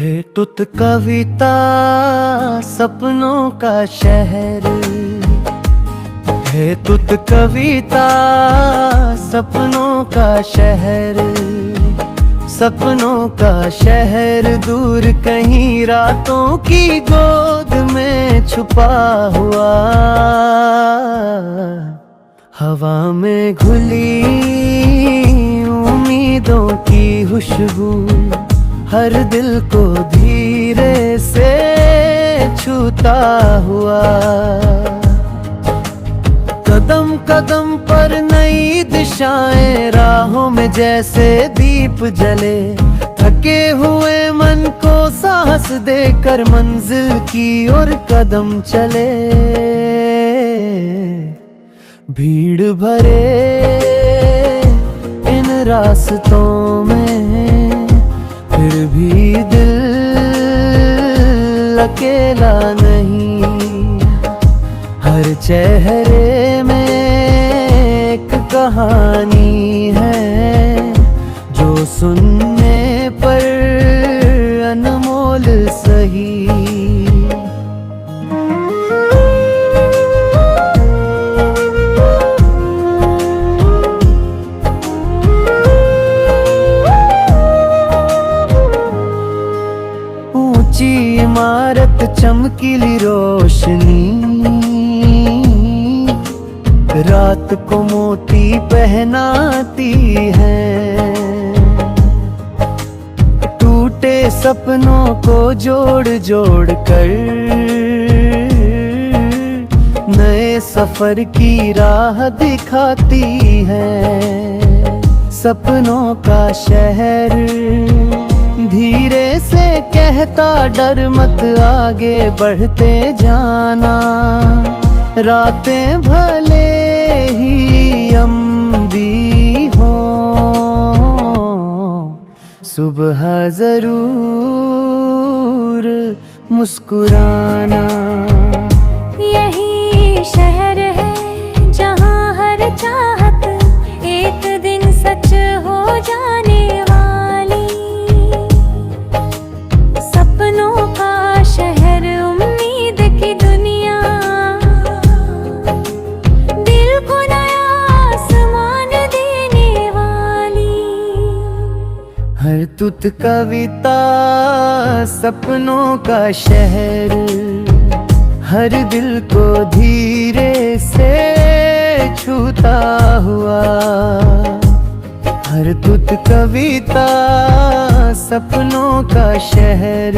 है तुत कविता सपनों का शहर, है तुत कविता सपनों का शहर, सपनों का शहर दूर कहीं रातों की गोद में छुपा हुआ। हवा में घुली उम्मीदों की खुशबू हर दिल को धीरे से छूता हुआ। कदम कदम पर नई दिशाएं राहों में जैसे दीप जले, थके हुए मन को साहस देकर मंजिल की ओर कदम चले। भीड़ भरे इन रास्तों में फिर भी दिल अकेला नहीं, हर चेहरे में एक कहानी है जो सुनने पर अनमोल सही। ऊंची इमारत चमकीली रोशनी रात को मोती पहनाती है, टूटे सपनों को जोड़ जोड़ कर नए सफर की राह दिखाती है। सपनों का शहर धीरे से कहता डर मत आगे बढ़ते जाना, रातें भले ही लंबी हो सुबह जरूर मुस्कुराना। यही शहर है जहाँ हर चाहत एक दिन सच हो जाने वाली। सपनों का शहर उम्मीद की दुनिया, दिल को नया आसमान देने वाली। हर तुत कविता सपनों का शहर, हर दिल को धीरे से छूता हुआ। हर तुत कविता सपनों का शहर।